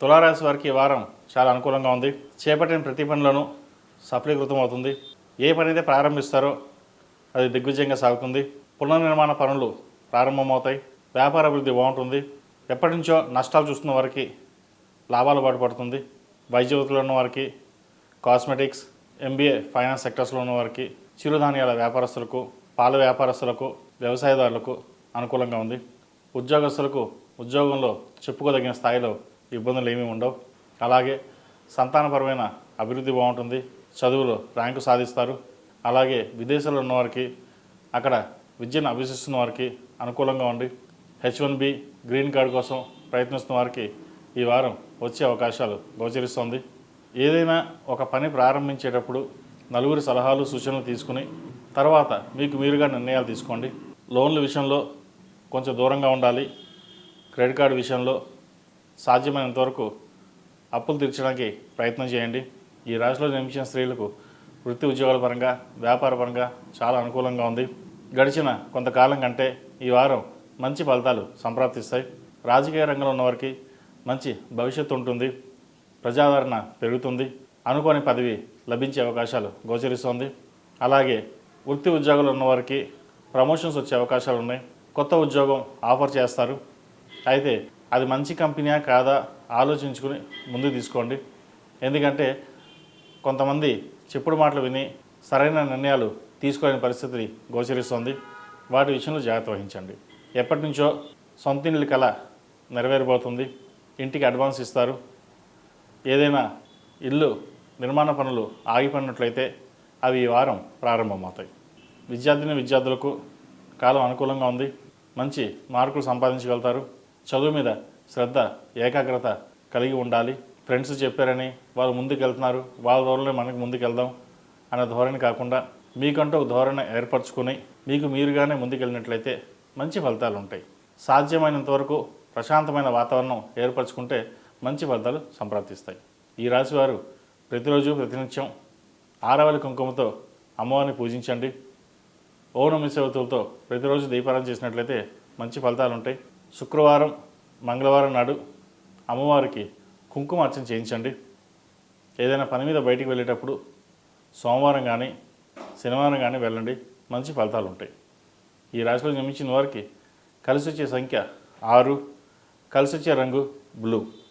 తులారాశి వారికి ఈ వారం చాలా అనుకూలంగా ఉంది. చేపట్టిన ప్రతి పనులను సఫలీకృతం అవుతుంది. ఏ పని అయితే ప్రారంభిస్తారో అది దిగ్విజయంగా సాగుతుంది. పునర్నిర్మాణ పనులు ప్రారంభమవుతాయి. వ్యాపార అభివృద్ధి బాగుంటుంది. ఎప్పటి నుంచో నష్టాలు చూస్తున్న వారికి లాభాలు బాటుపడుతుంది. వైద్య వృత్తిలో ఉన్న వారికి, కాస్మెటిక్స్, ఎంబీఏ, ఫైనాన్స్ సెక్టర్స్లో ఉన్న వారికి, చిరుధాన్యాల వ్యాపారస్తులకు, పాల వ్యాపారస్తులకు, వ్యవసాయదారులకు అనుకూలంగా ఉంది. ఉద్యోగస్తులకు ఉద్యోగంలో చెప్పుకోదగిన స్థాయిలో ఇబ్బందులు ఏమీ ఉండవు. అలాగే సంతానపరమైన అభివృద్ధి బాగుంటుంది. చదువులో ర్యాంకు సాధిస్తారు. అలాగే విదేశాల్లో ఉన్నవారికి, అక్కడ విద్యను అభ్యసిస్తున్న వారికి అనుకూలంగా ఉండి H1B గ్రీన్ కార్డు కోసం ప్రయత్నిస్తున్న వారికి ఈ వారం వచ్చే అవకాశాలు గోచరిస్తుంది. ఏదైనా ఒక పని ప్రారంభించేటప్పుడు నలుగురి సలహాలు సూచనలు తీసుకుని తర్వాత మీకు మీరుగా నిర్ణయాలు తీసుకోండి. లోన్ల విషయంలో కొంచెం దూరంగా ఉండాలి. క్రెడిట్ కార్డు విషయంలో సాధ్యమైనంత వరకు అప్పులు తీర్చడానికి ప్రయత్నం చేయండి. ఈ రాశిలో జన్మించిన స్త్రీలకు వృత్తి ఉద్యోగాల పరంగా, వ్యాపార పరంగా చాలా అనుకూలంగా ఉంది. గడిచిన కొంతకాలం కంటే ఈ వారం మంచి ఫలితాలు సంప్రాప్తిస్తాయి. రాజకీయ రంగంలో ఉన్నవారికి మంచి భవిష్యత్తు ఉంటుంది. ప్రజాదరణ పెరుగుతుంది. అనుకోని పదవి లభించే అవకాశాలు గోచరిస్తోంది. అలాగే వృత్తి ఉద్యోగాలు ఉన్నవారికి ప్రమోషన్స్ వచ్చే అవకాశాలు ఉన్నాయి. కొత్త ఉద్యోగం ఆఫర్ చేస్తారు. అయితే అది మంచి కంపెనీయా కాదా ఆలోచించుకుని ముందుకు తీసుకోండి. ఎందుకంటే కొంతమంది చెప్పుడు మాటలు విని సరైన నిర్ణయాలు తీసుకోలేని పరిస్థితి గోచరిస్తోంది. వాటి విషయంలో జాగ్రత్త వహించండి. ఎప్పటి నుంచో సొంత ఇల్లు కల నెరవేరబోతుంది. ఇంటికి అడ్వాన్స్ ఇస్తారు. ఏదైనా ఇల్లు నిర్మాణ పనులు ఆగిపోయినట్లయితే అవి ఈ వారం ప్రారంభమవుతాయి. విద్యార్థులకు కాలం అనుకూలంగా ఉంది. మంచి మార్కులు సంపాదించగలుగుతారు. చదువు మీద శ్రద్ధ, ఏకాగ్రత కలిగి ఉండాలి. ఫ్రెండ్స్ చెప్పారని వాళ్ళు ముందుకు వెళ్తున్నారు, వాళ్ళ ధోరణిలో మనకు ముందుకు వెళ్దాం అనే ధోరణి కాకుండా మీకంటూ ఒక ధోరణి ఏర్పరచుకొని మీకు మీరుగానే ముందుకెళ్ళినట్లయితే మంచి ఫలితాలు ఉంటాయి. సాధ్యమైనంత వరకు ప్రశాంతమైన వాతావరణం ఏర్పరచుకుంటే మంచి ఫలితాలు సంప్రాప్తిస్తాయి. ఈ రాశివారు ప్రతిరోజు ప్రతినిత్యం ఆరవలి కుంకుమతో అమ్మవారిని పూజించండి. ఓం నమః శివాయతో ప్రతిరోజు దీపారాధన చేసినట్లయితే మంచి ఫలితాలు ఉంటాయి. శుక్రవారం, మంగళవారం నాడు అమ్మవారికి కుంకుమ అర్చన చేయించండి. ఏదైనా పని మీద బయటికి వెళ్ళేటప్పుడు సోమవారం కానీ శనివారం కానీ వెళ్ళండి. మంచి ఫలితాలు ఉంటాయి. ఈ రాశిలో జన్మించిన వారికి కలిసి వచ్చే సంఖ్య 6, కలిసి వచ్చే రంగు బ్లూ.